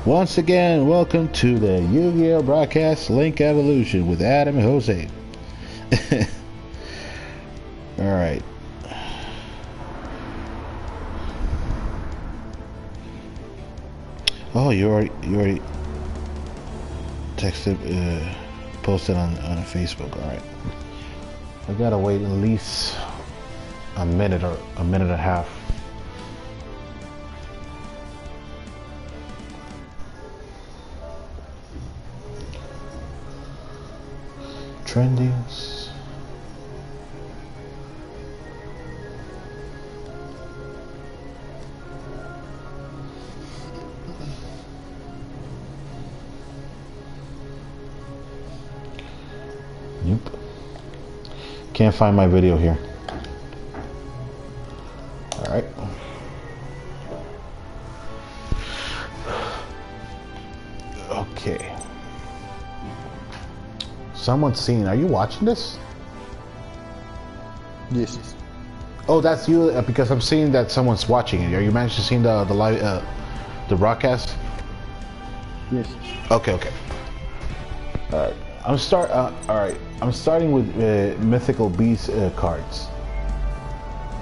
Once again, welcome to the Yu-Gi-Oh! Broadcast Link Evolution with Adam and Jose. Alright. Oh, you already texted, posted on Facebook. Alright. I gotta wait at least a minute or a minute and a half. Trendings. Nope. Can't find my video here. All right. Okay. Someone's seen. Are you watching this? Yes. Oh, that's you. Because I'm seeing that someone's watching it. Are you managed to see the live the broadcast? Yes. Okay. Okay. All right. All right. I'm starting with mythical beast cards.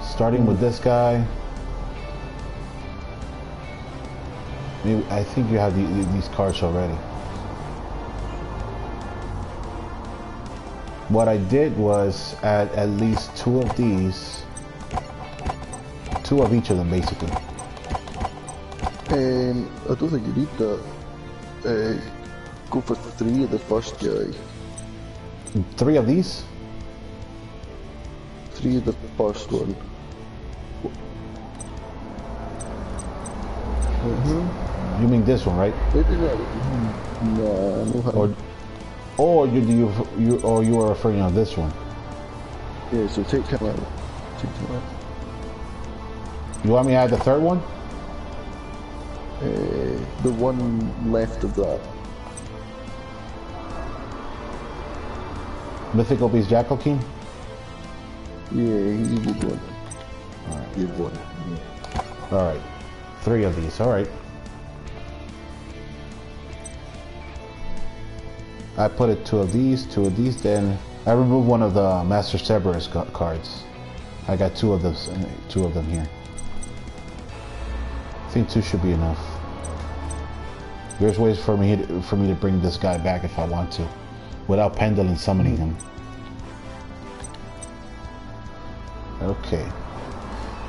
Starting with this guy. Maybe, I think you have these cards already. What I did was add at least two of these, two of each of them basically. I don't think you need that. Go for 3 of the first guy. 3 of these? 3 of the first one. You mean this one, right? Maybe not. Nah, no how. Or you are referring to this one? Yeah, so take him out. Take him out. You want me to add the third one? The one left of that. Mythical Beast Jackal King? Yeah, he's a good one. Alright. Good one. Yeah. Alright. 3 of these, alright. I put it 2 of these, then I removed one of the Master Cerberus cards. I got 2 of those, 2 of them here. I think 2 should be enough. There's ways for me to bring this guy back if I want to, without Pendulum summoning him. Okay.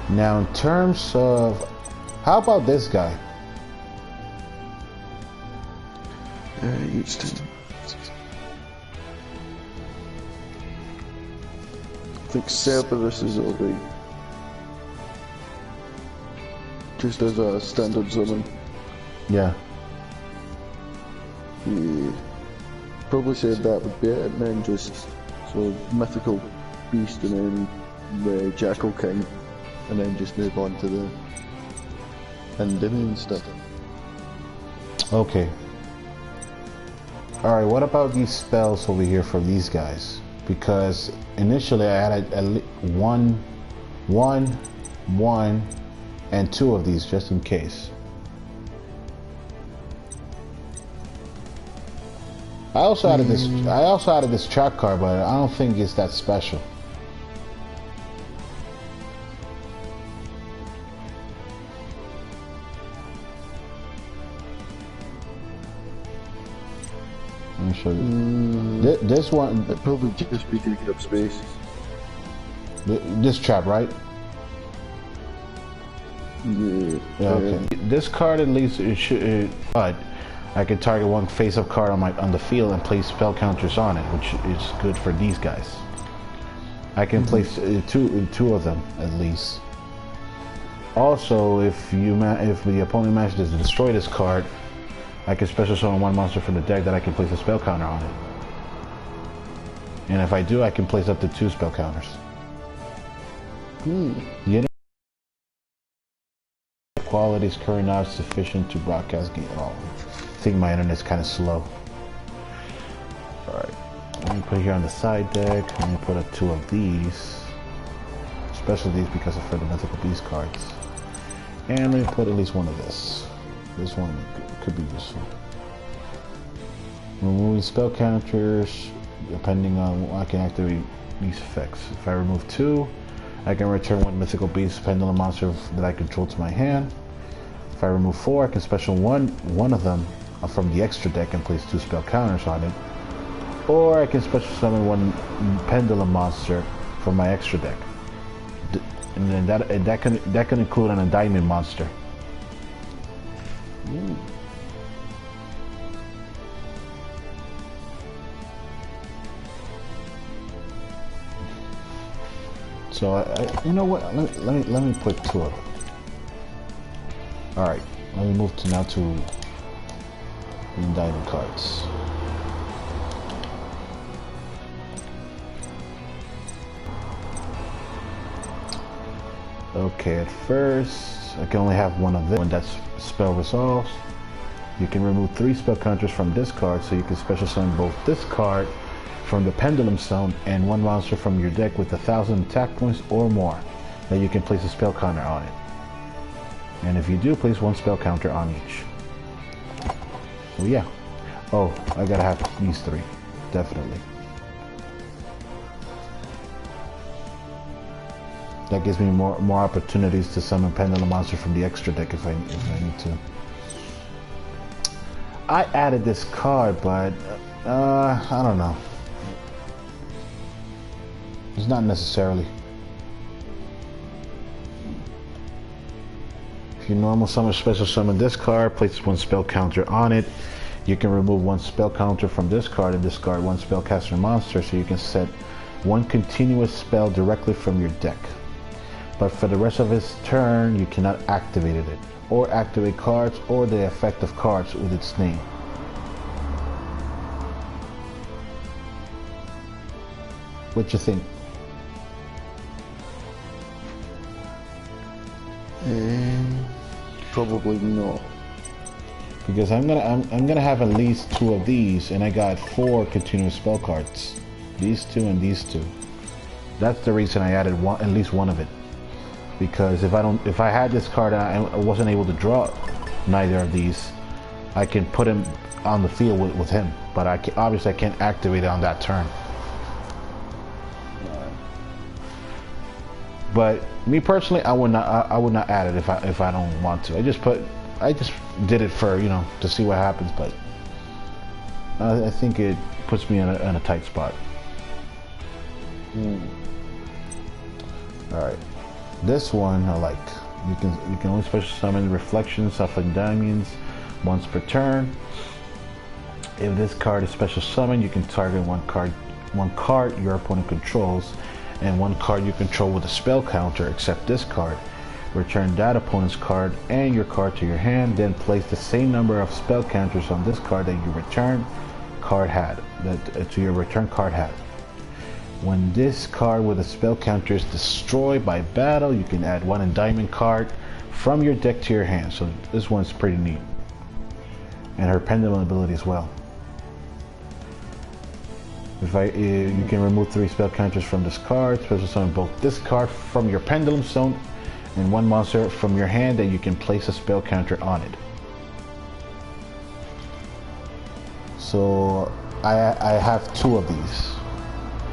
Now in terms of, how about this guy? Used to. I think Cerberus is alright. Just as a standard summon. Yeah. Yeah. Probably said that would be it, and then just so mythical beast and then the Jackal King, and then just move on to the Endymion stuff. Okay. Alright, what about these spells over here for these guys? Because initially I added at least one, and 2 of these just in case. I also added this trap card, but I don't think it's that special. Let me show you. This one. It'd probably just be taking up space. This trap, right? Yeah. Yeah. Okay. This card at least it should. But I can target one face-up card on the field and place spell counters on it, which is good for these guys. I can place two of them at least. Also, if the opponent manages to destroy this card, I can special summon one monster from the deck that I can place a spell counter on it. And if I do, I can place up to 2 spell counters. You know, qualities currently not sufficient to broadcast game. Oh, I think my internet's kind of slow. Alright, let me put it here on the side deck. Let me put up 2 of these. Especially these because of the mythical beast cards. And let me put at least one of this. This one could be useful. Removing spell counters, depending on I can activate these effects. If I remove 2, I can return 1 mythical beast pendulum monster that I control to my hand. If I remove 4, I can special one of them from the extra deck and place 2 spell counters on it. Or I can special summon 1 pendulum monster from my extra deck. And then that can include an diamond monster. Ooh. So you know what? Let me put 2 of them. All right, let me move to the diamond cards. Okay, at first I can only have 1 of this. When that spell resolves, you can remove 3 spell counters from this card, so you can special summon both this card from the Pendulum Zone and 1 monster from your deck with 1,000 attack points or more that you can place a spell counter on it. And if you do, place 1 spell counter on each. So yeah. Oh, I gotta have these 3, definitely. That gives me more opportunities to summon Pendulum Monster from the extra deck if I need to. I added this card, but I don't know. It's not necessarily. If you normal summon, special summon this card, place 1 spell counter on it. You can remove 1 spell counter from this card and discard 1 spellcaster monster, so you can set 1 continuous spell directly from your deck. But for the rest of its turn, you cannot activate it or activate cards or the effect of cards with its name. What you think? Probably not. Because I'm gonna have at least 2 of these, and I got 4 continuous spell cards. These 2 and these 2. That's the reason I added at least 1 of it. Because if I had this card and I wasn't able to draw neither of these, I can put him on the field with him. But obviously I can't activate it on that turn. But me personally, I would not add it if I don't want to. I just did it for, to see what happens. But I think it puts me in a tight spot. All right. This one I like. You can only special summon Reflections of Endymions once per turn. If this card is special summoned, you can target one card your opponent controls and 1 card you control with a spell counter except this card. Return that opponent's card and your card to your hand, then place the same number of spell counters on this card that your return card had, to your return card had. When this card with a spell counter is destroyed by battle, you can add 1 Endymion card from your deck to your hand. So this one's pretty neat. And her pendulum ability as well. You can remove 3 spell counters from this card, special summon both this card from your Pendulum Zone and 1 monster from your hand that you can place a spell counter on it. So I have 2 of these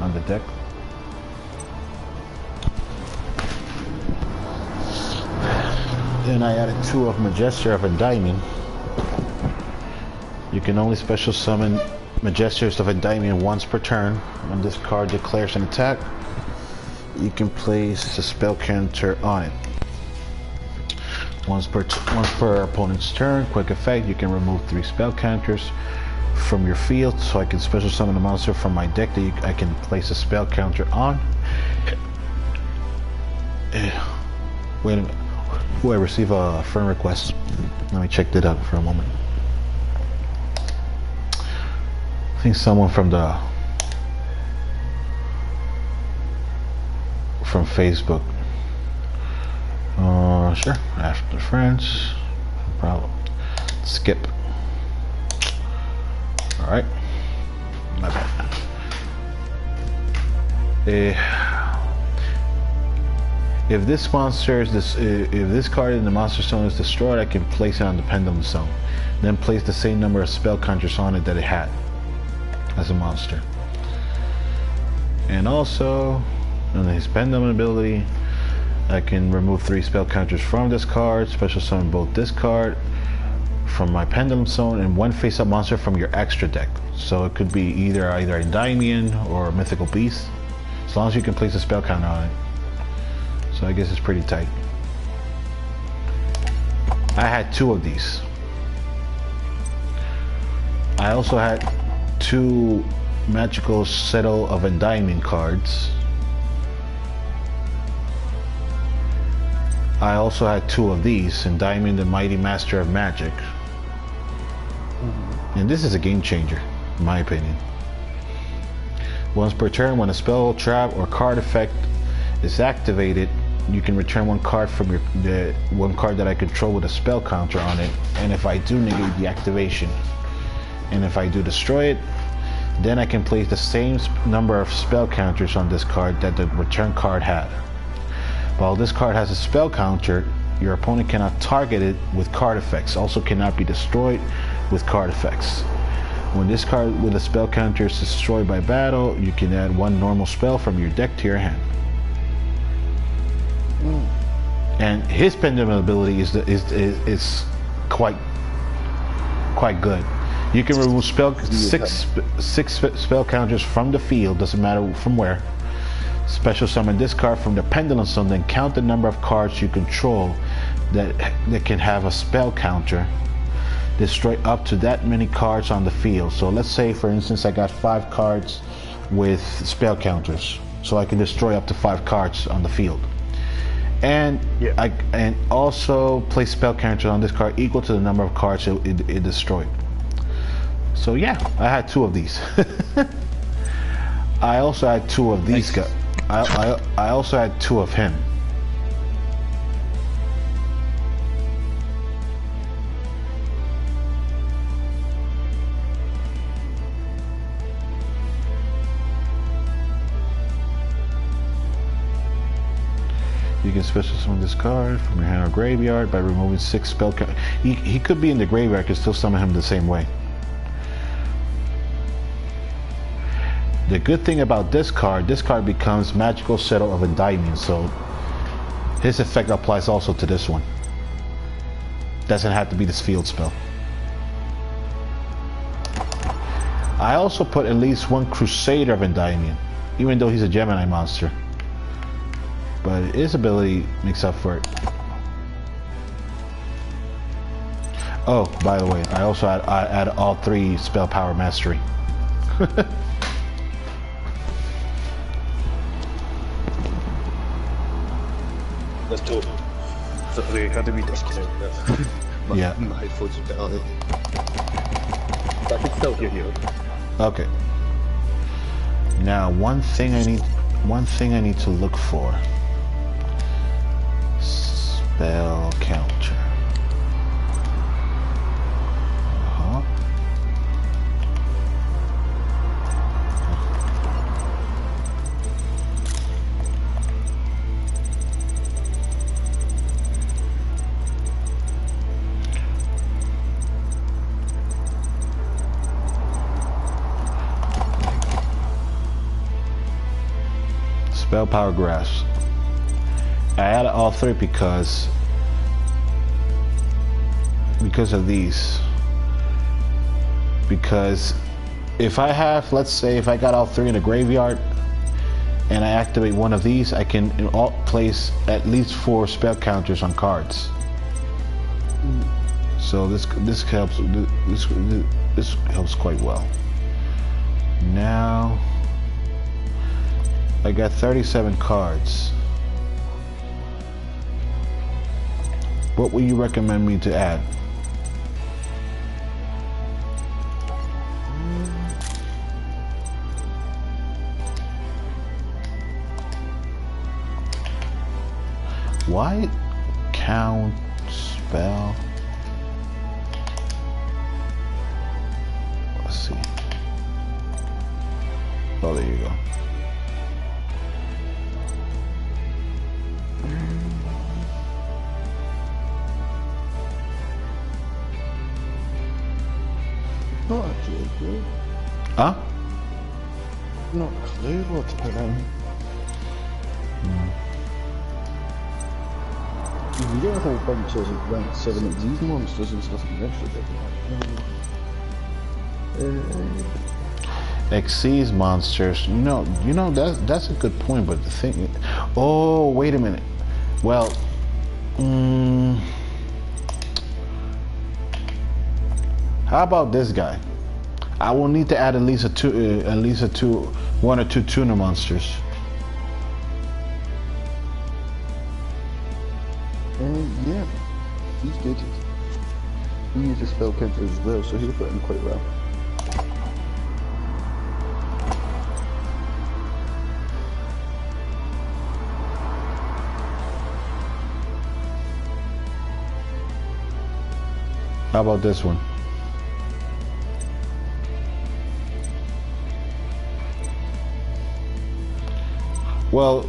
on the deck. Then I added 2 of Majestor of Endymion. You can only special summon Majestors of Endymion once per turn. When this card declares an attack, you can place a spell counter on it. Once per opponent's turn, quick effect, you can remove 3 spell counters from your field, so I can special summon a monster from my deck that I can place a spell counter on. Wait a minute. Oh, I receive a friend request. Let me check that out for a moment. I think someone from Facebook. Sure. After friends. No problem. Skip. Alright. My bad. If this monster is if this card in the monster zone is destroyed, I can place it on the pendulum zone. Then place the same number of spell counters on it that it had as a monster. And also, on his pendulum ability, I can remove 3 spell counters from this card, special summon both this card from my pendulum zone and 1 face-up monster from your extra deck. So it could be either a Endymion or a mythical beast, as long as you can place a spell counter on it. So I guess it's pretty tight. I had 2 of these. I also had 2 magical settle of Endymion cards. I also had 2 of these, Endymion the Mighty Master of Magic. And this is a game changer, in my opinion. Once per turn, when a spell, trap, or card effect is activated, you can return 1 card from the 1 card that I control with a spell counter on it. And if I do, negate the activation. And if I do destroy it, then I can place the same number of spell counters on this card that the return card had. While this card has a spell counter, your opponent cannot target it with card effects, also cannot be destroyed with card effects. When this card with a spell counter is destroyed by battle, you can add 1 normal spell from your deck to your hand. And his pendulum ability is quite good. You can remove six spell counters from the field, doesn't matter from where. Special summon this card from the pendulum zone, then count the number of cards you control that can have a spell counter. Destroy up to that many cards on the field. So let's say, for instance, I got 5 cards with spell counters, so I can destroy up to 5 cards on the field. And I also place spell counter on this card equal to the number of cards it destroyed. So yeah, I had 2 of these. I also had 2 of these guys. I also had 2 of him. You can special summon this card from your hand or graveyard by removing 6 spell counters. He could be in the graveyard, I could still summon him the same way. The good thing about this card becomes magical settle of Endymion, so his effect applies also to this one. Doesn't have to be this field spell. I also put at least 1 Crusader of Endymion, even though he's a Gemini monster. But his ability makes up for it. Oh, by the way, I also add all 3 spell power mastery. That's dope. So they had to be disconnected. Yeah. My headphones are down. I can still hear you. Okay. Now, one thing I need to look for. Spell counter. Spell power grasp. I added all 3 because of these. Because if I have, let's say, if I got all 3 in the graveyard and I activate one of these, I can place at least 4 spell counters on cards. So this helps. This helps quite well. Now I got 37 cards. What would you recommend me to add? Why count spell? Let's see. Oh, there you go. Not actually a clue. Huh? Not a clue what to put in. You can get a whole bunch of rank 7 exes monsters and stuff in the extra bit. Xyz monsters. No, you know that's a good point, but the thing. Oh, wait a minute. Well, how about this guy? I will need to add at least one or two tuna monsters. Yeah, he's good. He uses spell counters as well, so he'll fit in quite well. How about this one? Well,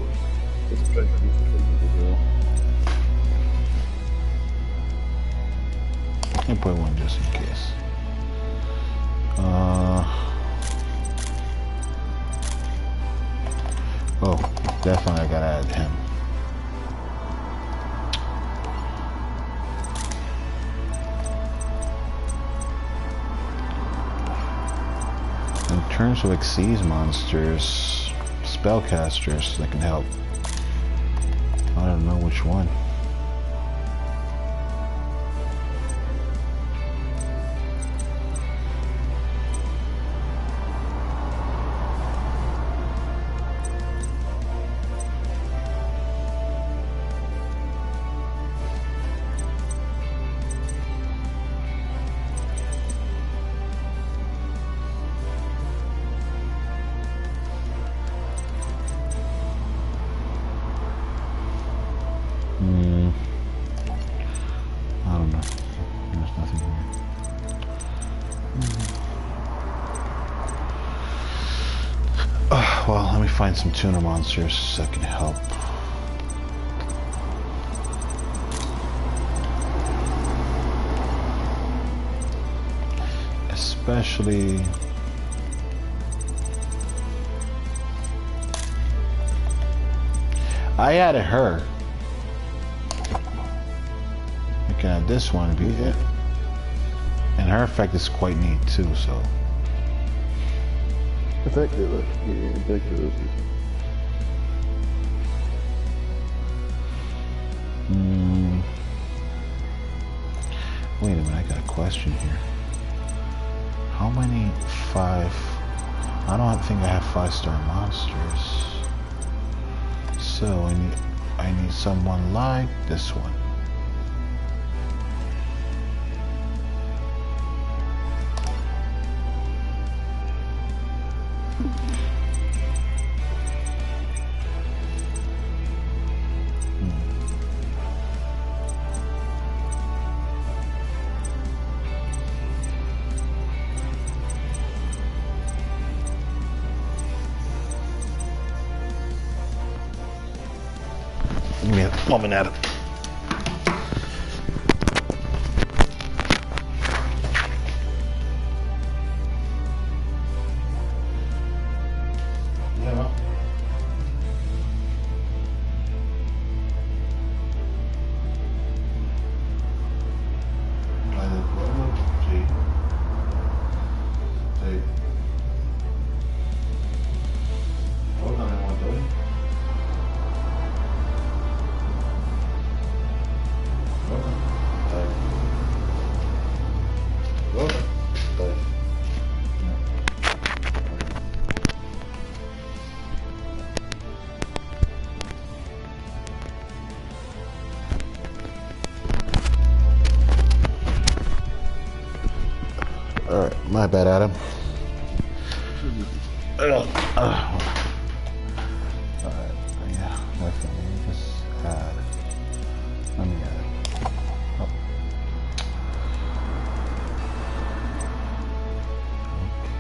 let me put one just in case. Oh, definitely I gotta add him. In terms of Xyz monsters, spellcasters that can help. I don't know which one. I don't know. There's nothing here. Well, let me find some tuna monsters that can help. Especially... I added her. I can add this one, and her effect is quite neat too. So Effective, yeah, effective. Wait a minute, I got a question here. How many five? I don't think I have 5-star monsters. So I need someone like this one. Give me a moment at it. Alright, my bad, Adam. Alright, yeah, definitely. Just add. Let me add. Oh.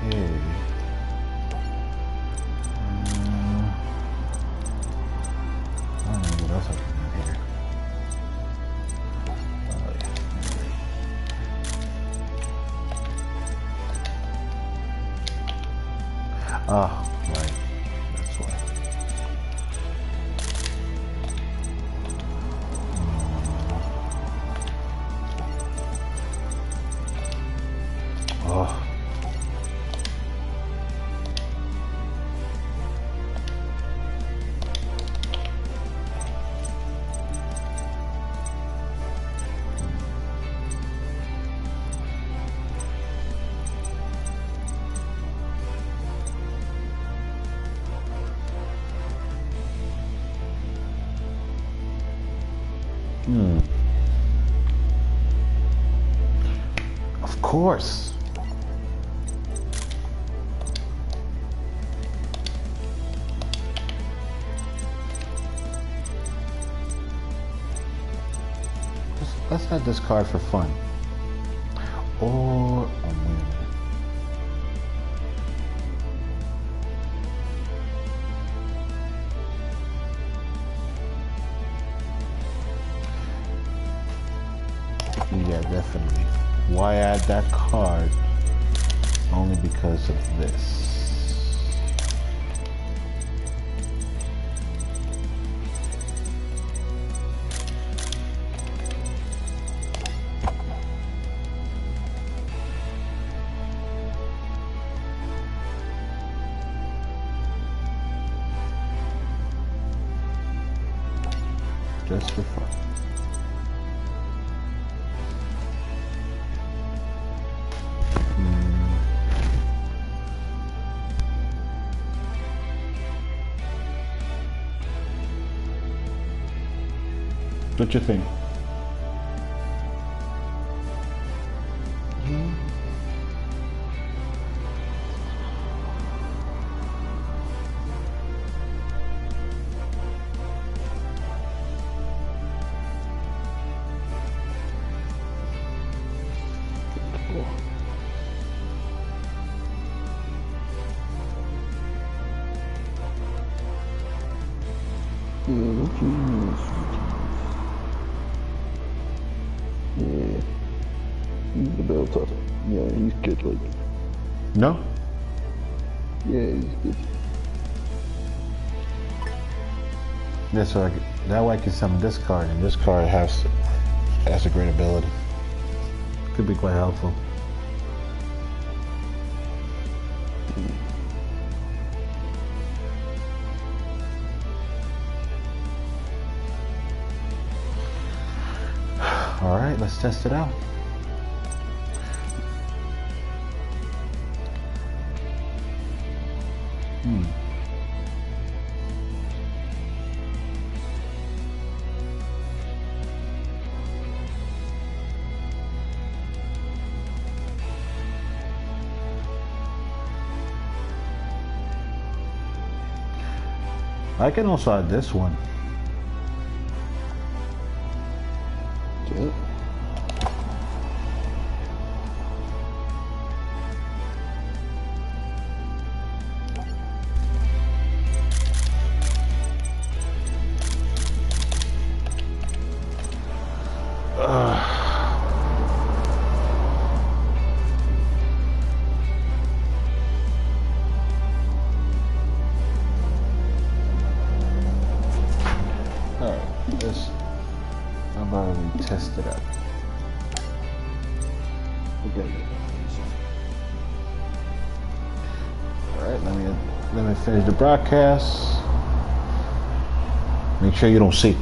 Okay. I don't know what else I can do here. Ah, right. That's why. Oh. Of course. Let's add this card for fun. Or wait a minute. Yeah, definitely. Why add that card? Only because of this. Just for fun. What you think? Yeah, he's the belter. Yeah, he's good. Like, No? yeah, he's good. Yeah, so that way I can summon this card, and this card has a great ability. Could be quite helpful. All right, let's test it out. I can also add this one. Yeah. Alright, let's how about we test it out? Okay. Alright, let me finish the broadcast. Make sure you don't see.